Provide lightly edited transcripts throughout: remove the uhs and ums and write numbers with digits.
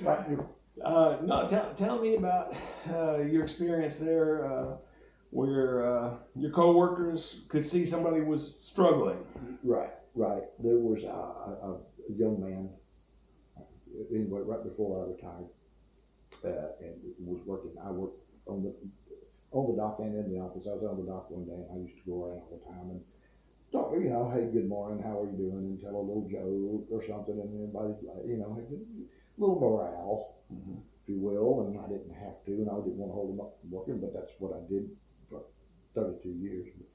Like no, tell me about your experience there, where your coworkers could see somebody was struggling. right. There was a young man, anyway, right before I retired, and was working. I worked on the dock and in the office. I was on the dock one day, and I used to go around all the time and talk, hey, good morning, how are you doing, and tell a little joke or something, and everybody, had a little morale, if you will, and I didn't have to, and I didn't want to hold them up from working, but that's what I did for 32 years. But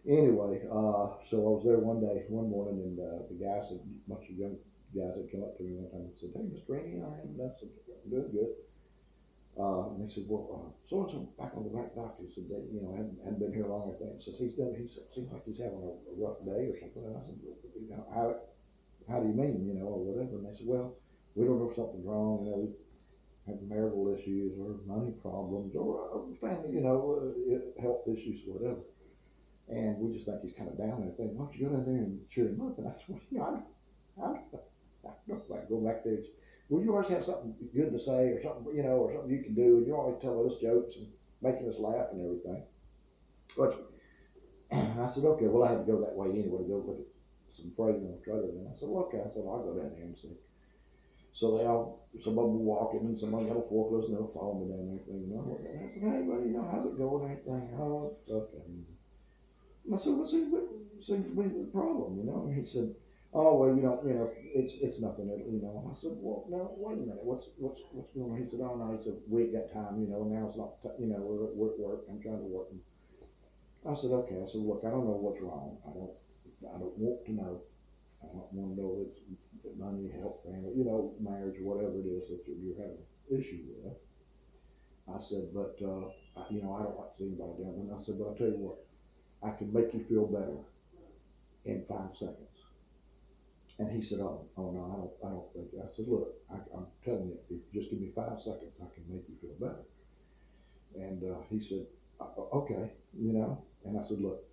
anyway, so I was there one morning, and the guy said, a bunch of young guys had come up to me one time and said, hey, Mr. Rainey, I am, that's good. And they said, well, so and so back on the back dock. He said, they, hadn't been here long, I think. So he said, seems like he's having a rough day or something. And I said, how do you mean, or whatever? And they said, well, we don't know if something's wrong. We have marital issues or money problems or family, health issues or whatever. And we just think he's kind of down and everything. Why don't you go down there and cheer him up? And I said, well, I don't like go back there. Well, you always have something good to say or something, or something you can do, and you're always telling us jokes and making us laugh and everything. But I said, okay, well, I had to go that way anyway to go look at some freight on the trailer. And I said, well, okay, I'll go down there and see. So some of them were walking, and somebody had a forklift, and they were following me down there and everything. I said, hey, buddy, how's it going and everything? Oh, okay. And I said, what seems to be the problem, And he said, oh, well, it's nothing, And I said, well, now, wait a minute, what's going on? He said, oh, no, he said, we ain't got time, now it's not, we're at work, I'm trying to work. And I said, okay. I said, look, I don't know what's wrong. I don't want to know. I don't want to know it's money, health, family, marriage, whatever it is that you're having issue with. I said, but, I don't like to see anybody down. And I said, but I'll tell you what, I can make you feel better in 5 seconds. And he said, oh no, I don't think. I said, look, I'm telling you, if you just give me 5 seconds, I can make you feel better. And he said, okay, And I said, look,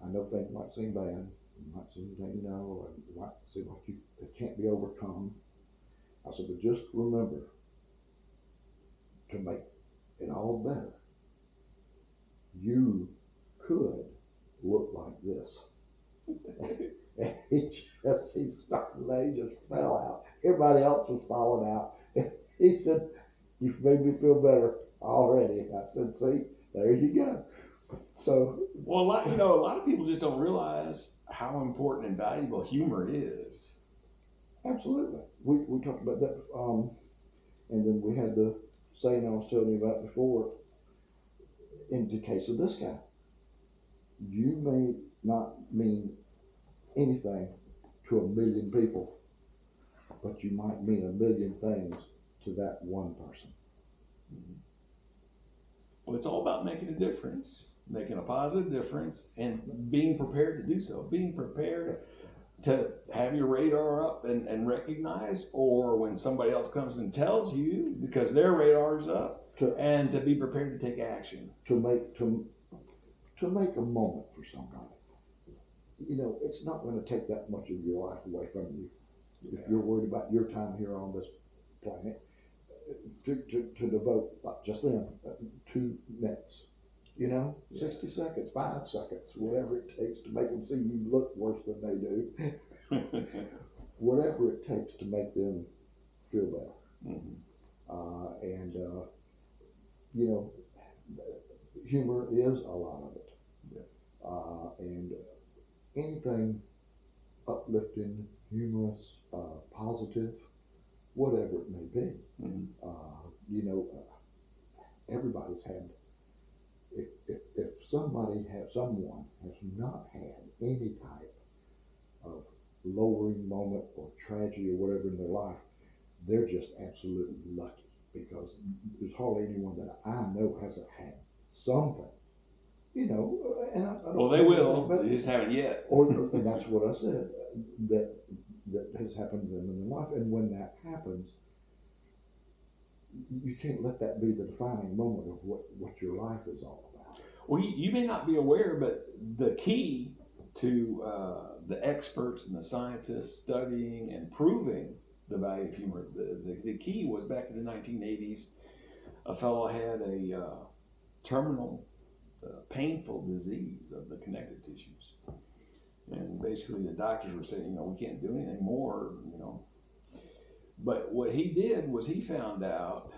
I know things might seem bad, might seem, or might seem like it can't be overcome. I said, but just remember, to make it all better, you could look like this. And he started, he just fell out. Everybody else was falling out. He said, you've made me feel better already. And I said, see, there you go. So, well, a lot of people just don't realize how important and valuable humor is. Absolutely. We talked about that. And then we had the saying I was telling you about before. In the case of this guy, you may not mean anything to 1 million people, but you might mean 1 million things to that one person. Well, it's all about making a difference, making a positive difference, and being prepared to do so. Being prepared to have your radar up and recognize, or when somebody else comes and tells you because their radar's up, and to be prepared to take action. To make a moment for somebody. It's not going to take that much of your life away from you. If you're worried about your time here on this planet, to devote, not just them, 2 minutes, 60 seconds, 5 seconds, whatever it takes to make them see you look worse than they do. Whatever it takes to make them feel better. Humor is a lot of it. And anything uplifting, humorous, positive, whatever it may be. Everybody's had, if someone has not had any type of lowering moment or tragedy or whatever in their life, they're just absolutely lucky, because there's hardly anyone that I know hasn't had something. And I don't. Well, they will, but they just haven't yet. And that's what I said, that has happened to them in their life. And when that happens, you can't let that be the defining moment of what your life is all about. Well, you may not be aware, but the key to the experts and the scientists studying and proving the value of humor. The key was back in the 1980s, a fellow had a terminal, painful disease of the connective tissues. And basically the doctors were saying, we can't do anything more. But what he did was he found out,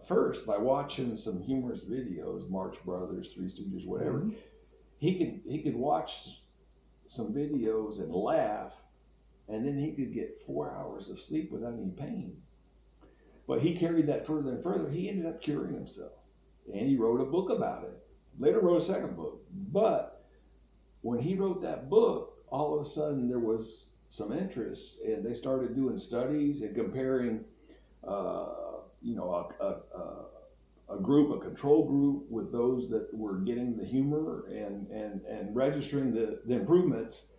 first by watching some humorous videos, Marx Brothers, Three Stooges, whatever, mm-hmm. he could watch some videos and laugh, and then he could get 4 hours of sleep without any pain. But he carried that further and further. He ended up curing himself, and he wrote a book about it. Later wrote a second book. But when he wrote that book, all of a sudden there was some interest, and they started doing studies and comparing, a control group with those that were getting the humor and registering the improvements,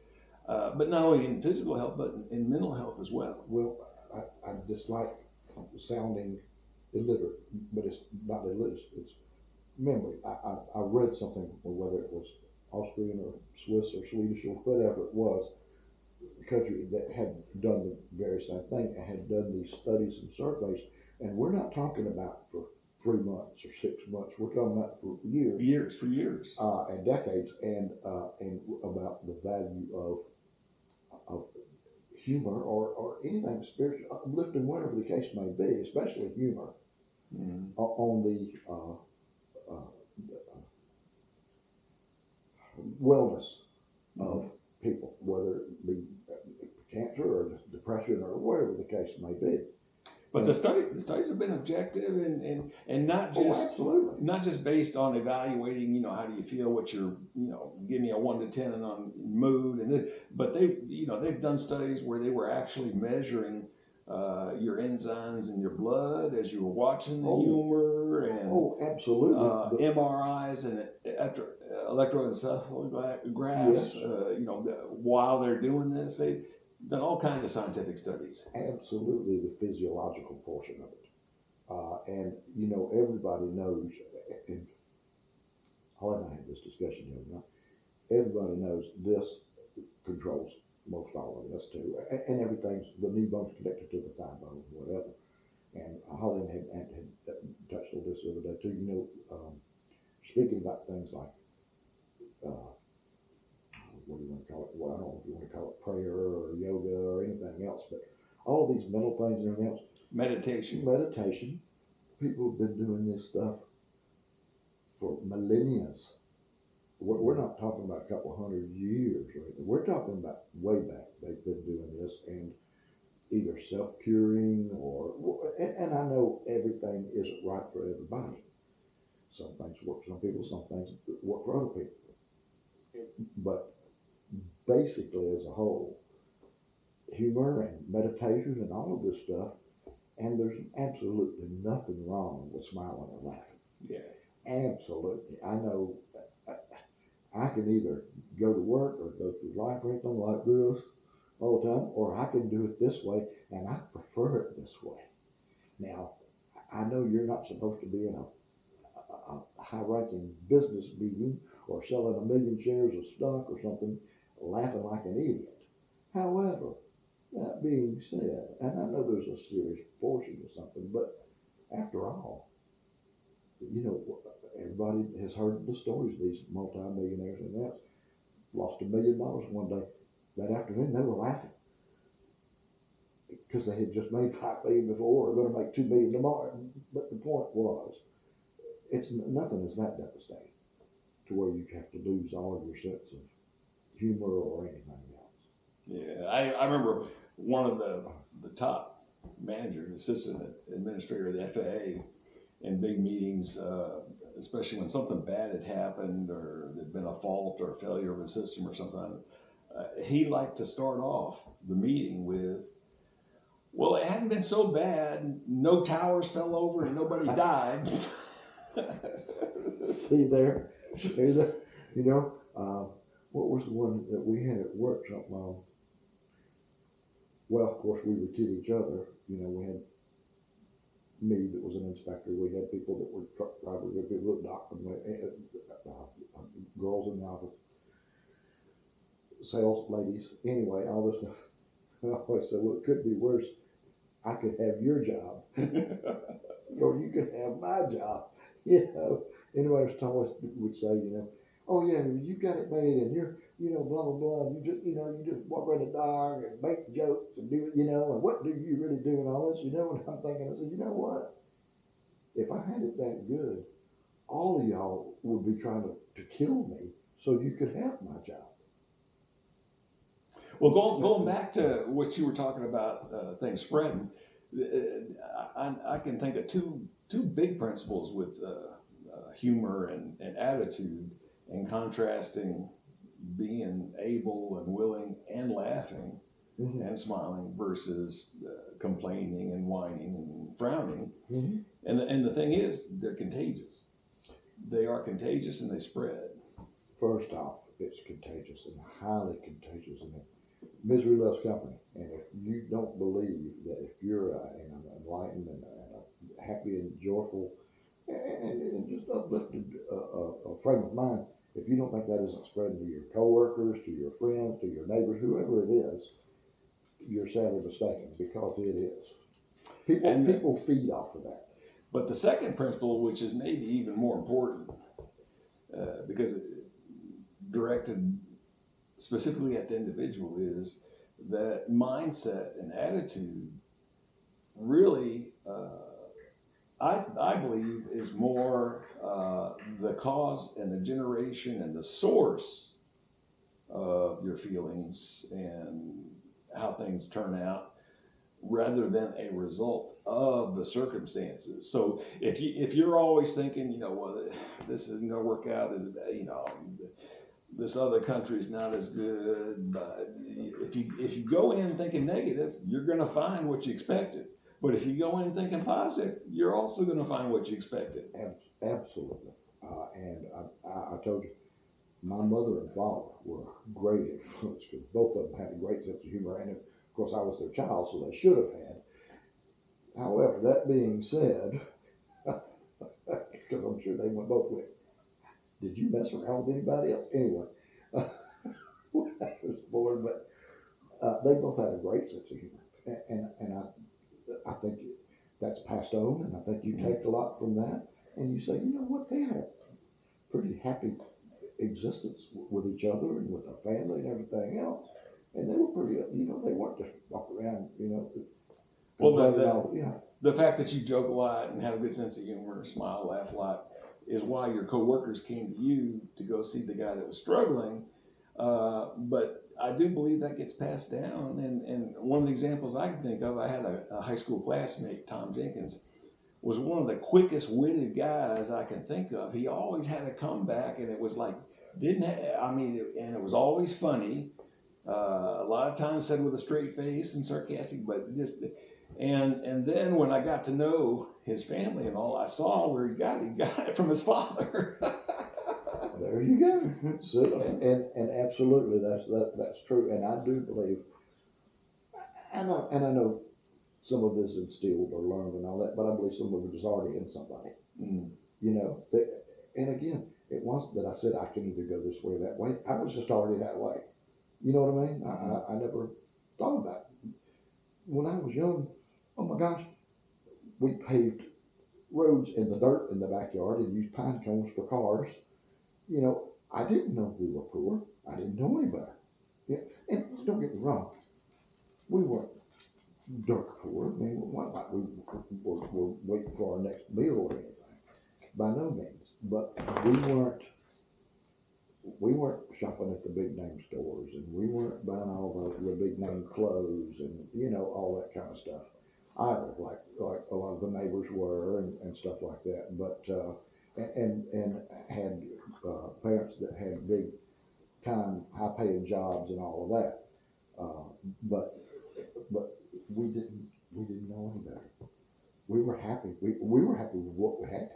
but not only in physical health, but in mental health as well. Well, I dislike sounding illiterate, but it's not illiterate, it's memory. I read something, whether it was Austrian or Swiss or Swedish or whatever it was, a country that had done the very same thing and had done these studies and surveys, and we're not talking about for 3 months or 6 months. We're talking about for years, and decades, and about the value of humor or anything spiritual, uplifting, whatever the case may be, especially humor, mm-hmm. on the wellness mm-hmm. of people, whether it be cancer or depression or whatever the case may be. But the studies have been objective and not just not just based on evaluating, how do you feel, what your, give me a 1 to 10 on mood, but they've done studies where they were actually measuring your enzymes in your blood as you were watching the humor, and absolutely, MRIs and electroencephalographs, yes. While they're doing this, they've done all kinds of scientific studies. Absolutely, the physiological portion of it. And, everybody knows, and Holly and I had this discussion the other night, everybody knows this controls most all of us too. And everything's, the knee bone's connected to the thigh bone, whatever. And Holly had touched on this the other day too, speaking about things like, what do you want to call it? Well, I don't know if you want to call it prayer or yoga or anything else, but all of these mental things and everything else. Meditation. People have been doing this stuff for millennia. We're not talking about a couple hundred years, right? We're talking about way back. They've been doing this, and either self-curing and I know everything isn't right for everybody. Some things work for some people, some things work for other people. But basically, as a whole, humor and meditation and all of this stuff, and there's absolutely nothing wrong with smiling and laughing. Yeah. Absolutely. I know I can either go to work or go through life or anything like this all the time, or I can do it this way, and I prefer it this way. Now, I know you're not supposed to be in a high-ranking business meeting or selling 1 million shares of stock or something, laughing like an idiot. However, that being said, and I know there's a serious portion of something, but after all, everybody has heard the stories of these multi-millionaires and that lost $1 million one day. That afternoon, they were laughing because they had just made $5 million before, or going to make $2 million tomorrow. But the point was, nothing is that devastating to where you have to lose all of your sense of humor or anything else. Yeah, I remember one of the top managers, assistant administrator of the FAA, in big meetings, especially when something bad had happened or there'd been a fault or a failure of a system or something, he liked to start off the meeting with, well, it hadn't been so bad. No towers fell over and nobody died. See there? What was the one that we had at work? Well, of course, we would kid each other. We had me that was an inspector. We had people that were truck drivers. We had people that doctors, girls in the office, sales ladies. Anyway, all this stuff. I always said, well, it could be worse I could have your job, or you could have my job. You know, anybody was always would say, you know, oh yeah, you got it made, and you're, you know, blah blah blah. You just, you know, you just walk around the dog and make jokes and do, you know, and what do you really do and all this, you know? And I'm thinking, I said, you know what? If I had it that good, all of y'all would be trying to kill me so you could have my job. Well, going back to what you were talking about, things spreading, I can think of two big principles with humor and attitude, and contrasting being able and willing and laughing Mm-hmm. and smiling versus complaining and whining and frowning. Mm-hmm. And the thing is, they're contagious. They are contagious and they spread. First off, it's contagious and highly contagious, and misery loves company. And if you don't believe that if you're in an enlightened and a happy and joyful and just uplifted frame of mind, if you don't think that isn't spreading to your coworkers, to your friends, to your neighbors, whoever it is, you're sadly mistaken, because it is. People feed off of that. But the second principle, which is maybe even more important, because it directed specifically at the individual, is that mindset and attitude really, I believe, is more the cause and the generation and the source of your feelings and how things turn out, rather than a result of the circumstances. So if you're always thinking, you know, well, this isn't going to work out, you know, this other country's not as good, but if you go in thinking negative, you're going to find what you expected. But if you go in thinking positive, you're also going to find what you expected. Absolutely. And I told you, my mother and father were great influence, because both of them had a great sense of humor, and of course I was their child, so they should have had. However, that being said, because I'm sure they went both ways, did you mess around with anybody else? Anyway, I was bored, but they both had a great sense of humor, and I think that's passed on, and I think you take a lot from that, and you say, you know what, they had a pretty happy existence with each other and with their family and everything else, and they were pretty, you know, they weren't just walk around, you know. Well, the fact that you joke a lot and have a good sense of humor, smile, laugh a lot, is why your coworkers came to you to go see the guy that was struggling. But I do believe that gets passed down. And one of the examples I can think of, I had a high school classmate, Tom Jenkins, was one of the quickest witted guys I can think of. He always had a comeback, and it was like, and it was always funny. A lot of times said with a straight face and sarcastic, but just, and then when I got to know his family and all, I saw where he got it from his father. There you go. See, and absolutely, that's true, and I do believe, and I know some of this is instilled or learned and all that, but I believe some of it is already in somebody. Mm. You know, and again, it wasn't that I said I can either go this way or that way. I was just already that way. You know what I mean? I never thought about it. When I was young, oh my gosh, we paved roads in the dirt in the backyard and used pine cones for cars. You know, I didn't know we were poor. I didn't know any better. Yeah. And don't get me wrong, we weren't dirt poor. I mean, what like we were waiting for our next meal or anything. By no means. But we weren't shopping at the big name stores, and we weren't buying all the big name clothes and, you know, all that kind of stuff either, like a lot of the neighbors were and stuff like that. But and had parents that had big time high paying jobs and all of that. But we didn't know any better. We were happy. We were happy with what we had.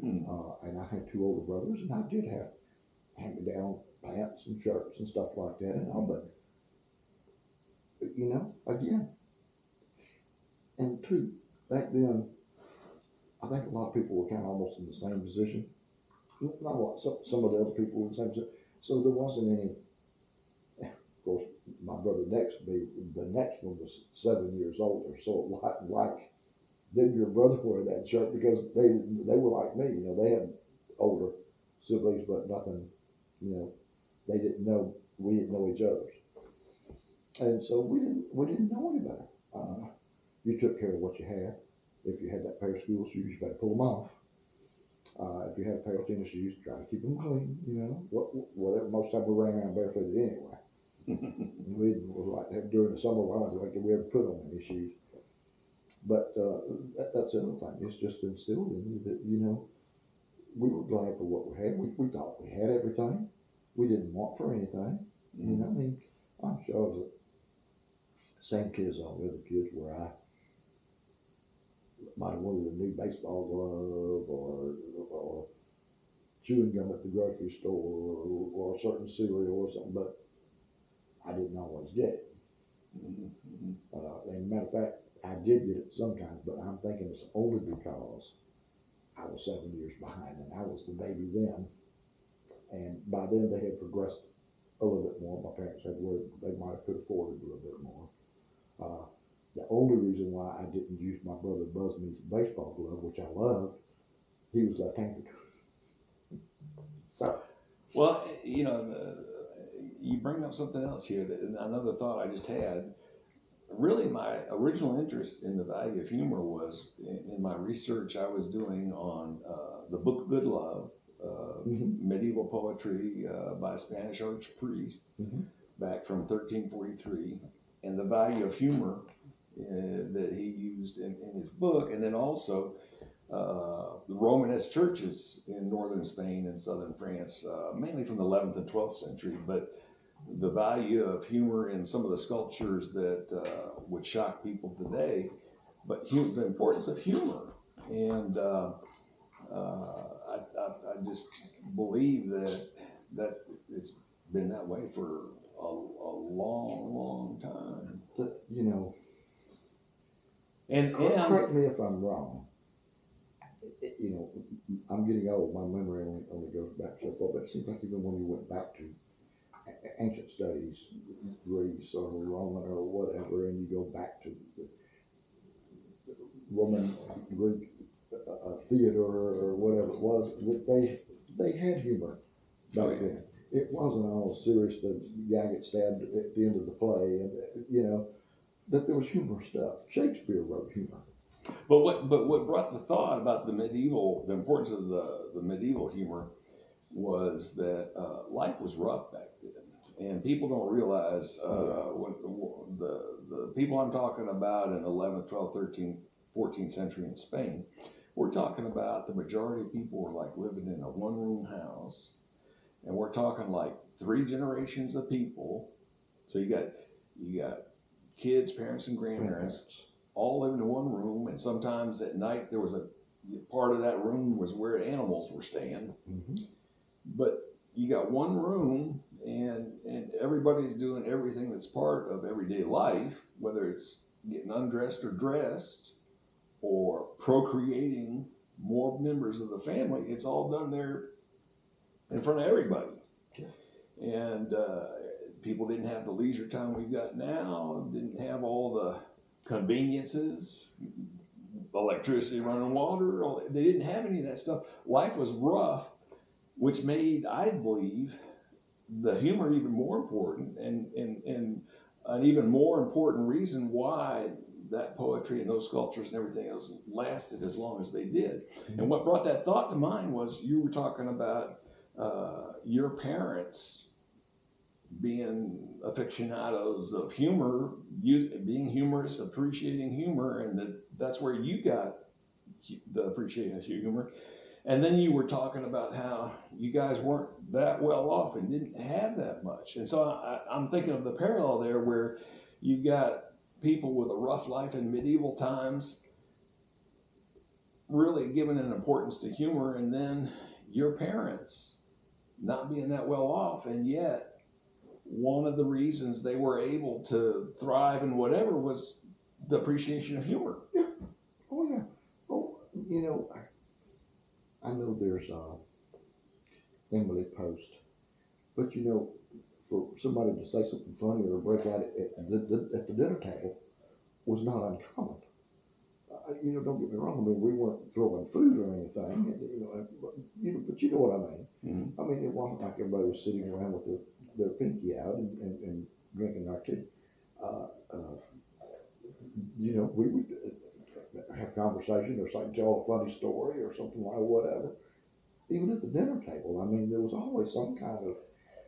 And I had two older brothers, and I did have hand-me-down pants and shirts and stuff like that and all, but you know, again, and two, back then, I think a lot of people were kind of almost in the same position. Not a lot. Some of the other people were in the same position, so there wasn't any. Of course, my brother the next one was 7 years older. So like them, your brother were in that church because they were like me. You know, they had older siblings, but nothing. You know, they didn't know we didn't know each other's, and so we didn't know any better. You took care of what you had. If you had that pair of school shoes, you better pull them off. If you had a pair of tennis shoes, try to keep them clean. You know, whatever. Most time we ran around barefooted anyway. We were like that during the summer. Well, like we ever put on any shoes. But that's the other thing. It's just instilled in you that we were glad for what we had. We thought we had everything. We didn't want for anything. You know, I mean, I'm sure the same kids all the other kids where I might have wanted a new baseball glove or chewing gum at the grocery store or a certain cereal or something, but I didn't always get it. And matter of fact, I did get it sometimes, but I'm thinking it's only because I was 7 years behind and I was the baby then. And by then they had progressed a little bit more. My parents had where they might have could afford it a little bit more. The only reason why I didn't use my brother Busby's baseball glove, which I loved, he was left-handed. So, well, you bring up something else here. Another thought I just had. Really, my original interest in the value of humor was in my research I was doing on the Book of Good Love, medieval poetry by a Spanish archpriest back from 1343, and the value of humor that he used in his book, and then also the Romanesque churches in northern Spain and southern France, mainly from the 11th and 12th century, but the value of humor in some of the sculptures that would shock people today, but the importance of humor. And I just believe that it's been that way for a long, long time. But, and correct me if I'm wrong. I'm getting old. My memory only goes back so far, but it seems like even when you went back to ancient studies, Greece or Roman or whatever, and you go back to the Roman, Greek theater or whatever it was, that they had humor back then. It wasn't all serious. The guy gets stabbed at the end of the play, and that there was humor stuff. Shakespeare wrote humor. But what brought the thought about the importance of the medieval humor was that life was rough back then, and people don't realize when the people I'm talking about in 11th, 12th, 13th, 14th century in Spain, we're talking about the majority of people were like living in a one-room house, and we're talking like 3 generations of people. So you got kids, parents, and grandparents all living in one room, and sometimes at night there was a part of that room was where animals were staying. But you got one room, and everybody's doing everything that's part of everyday life, whether it's getting undressed or dressed or procreating more members of the family. It's all done there in front of everybody. And people didn't have the leisure time we've got now, didn't have all the conveniences, electricity, running water. They didn't have any of that stuff. Life was rough, which made, I believe, the humor even more important, and an even more important reason why that poetry and those sculptures and everything else lasted as long as they did. And what brought that thought to mind was you were talking about your parents being aficionados of humor, being humorous, appreciating humor, and that's where you got the appreciation of humor. And then you were talking about how you guys weren't that well off and didn't have that much. And so I'm thinking of the parallel there where you've got people with a rough life in medieval times really giving an importance to humor, and then your parents not being that well off, and yet one of the reasons they were able to thrive in whatever was the appreciation of humor. Yeah. Oh, yeah. Oh, I know there's Emily Post, but for somebody to say something funny or break out at the dinner table was not uncommon. Don't get me wrong. I mean, we weren't throwing food or anything, but you know what I mean. Mm-hmm. I mean, it wasn't like everybody was sitting around with their pinky out and drinking our tea. We would have conversation or something, tell a funny story or something like whatever. Even at the dinner table, I mean, there was always some kind of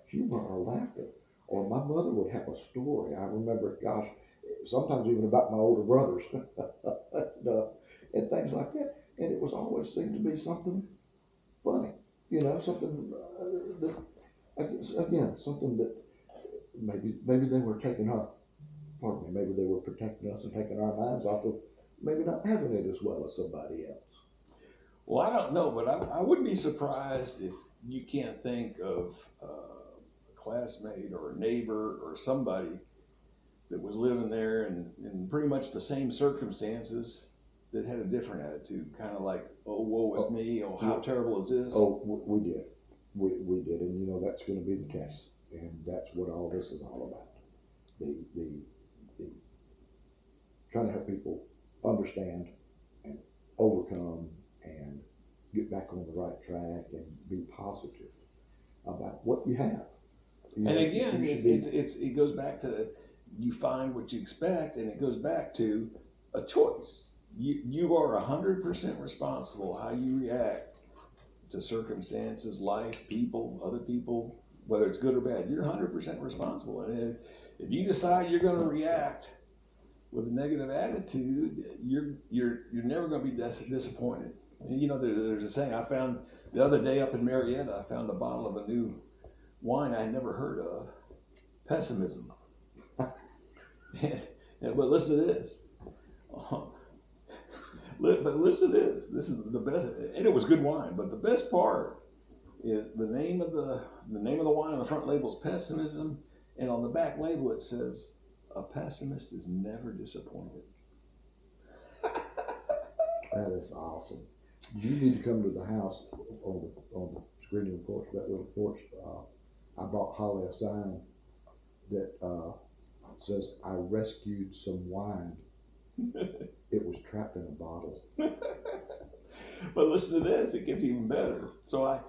humor or laughter. Or my mother would have a story. I remember, gosh, sometimes even about my older brothers and things like that. And it was always seemed to be something funny, something that, again, something that maybe they were taking our, pardon me, maybe they were protecting us and taking our minds off of maybe not having it as well as somebody else. Well, I don't know, but I wouldn't be surprised if you can't think of a classmate or a neighbor or somebody that was living there in pretty much the same circumstances that had a different attitude, kind of like, oh, woe is me, oh, how terrible is this? Oh, we did. We did, and that's going to be the case, and that's what all this is all about. The trying to help people understand and overcome and get back on the right track and be positive about what you have. And again, it goes back to you find what you expect, and it goes back to a choice. You are 100% responsible how you react to circumstances, life, people, other people, whether it's good or bad. You're 100% responsible, and if you decide you're going to react with a negative attitude, you're never going to be disappointed. And there's a saying I found the other day up in Marietta. I found a bottle of a new wine I had never heard of, Pessimism. But listen to this. But listen to this. This is the best, and it was good wine. But the best part is the name of the wine on the front label is Pessimism, and on the back label it says, "A pessimist is never disappointed." That is awesome. You need to come to the house on the screening porch, that little porch. I bought Holly a sign that says, "I rescued some wine. It was trapped in a bottle." But listen to this, it gets even better. So I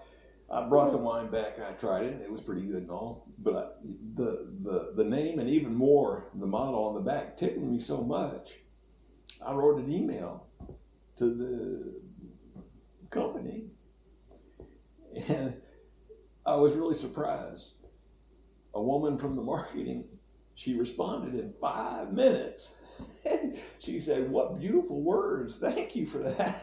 brought the wine back and I tried it. It was pretty good and all. But the name and even more, the model on the back tickled me so much. I wrote an email to the company, and I was really surprised. A woman from the marketing, she responded in 5 minutes. She said, "What beautiful words. Thank you for that."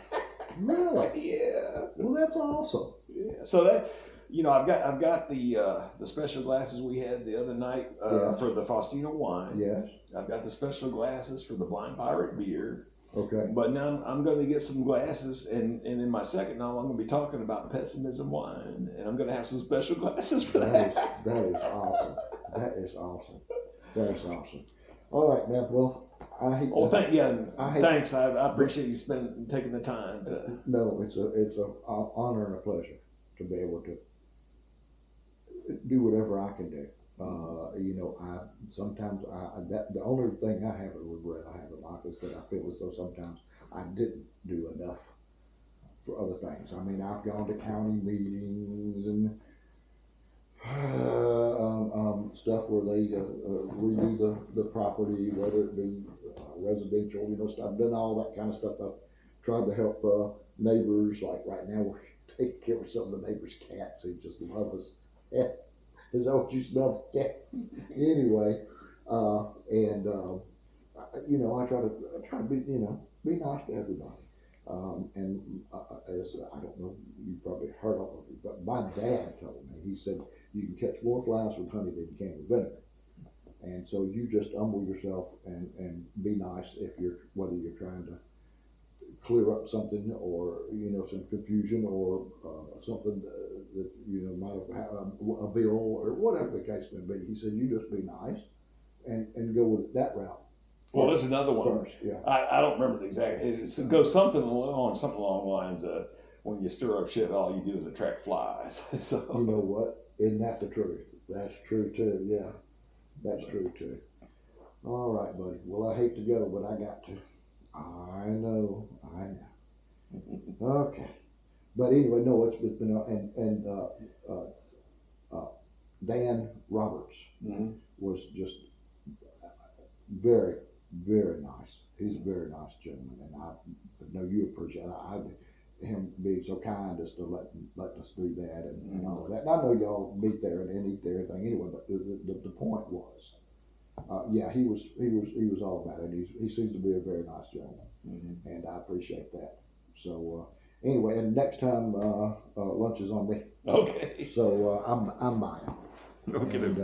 Really? Yeah. Well, that's awesome. Yeah. So that, I've got the special glasses we had the other night for the Faustino wine. Yes. I've got the special glasses for the Blind Pirate beer. Okay. But now I'm going to get some glasses, and in my second novel, I'm going to be talking about Pessimism wine, and I'm going to have some special glasses for that. That is awesome. That is awesome. That is awesome. All right, man. Well, thanks. I appreciate you taking the time to. No, it's a honor and a pleasure to be able to do whatever I can do. The only thing I have a regret I have in life is that I feel as though sometimes I didn't do enough for other things. I mean, I've gone to county meetings and stuff where they redo the property, whether it be residential, stuff. I've done all that kind of stuff. I've tried to help neighbors. Like right now, we're taking care of some of the neighbors' cats who just love us. Yeah. Is that what you smell? Yeah. Anyway, I try to be nice to everybody. As I don't know, you probably heard of it, but my dad told me, he said, you can catch more flies with honey than you can with vinegar. And so you just humble yourself and be nice whether you're trying to clear up something or, some confusion or something that, might have a bill or whatever the case may be. He said, you just be nice and go with that route. Well, there's another one. First, yeah. I don't remember the exact. It goes something along the lines of when you stir up shit, all you do is attract flies. So you know what? Isn't that the truth? That's true too. Yeah, that's true too. All right, buddy. Well, I hate to go, but I got to. I know. Okay. But anyway, no, it's been Dan Roberts was just very, very nice. He's a very nice gentleman, and I know you appreciate him being so kind as to let us do that and all of that. And I know y'all meet there and eat there and everything anyway. But the point was, yeah, he was all about it. He seems to be a very nice gentleman, and I appreciate that. So anyway, and next time lunch is on me. Okay. So I'm buying. Okay. And,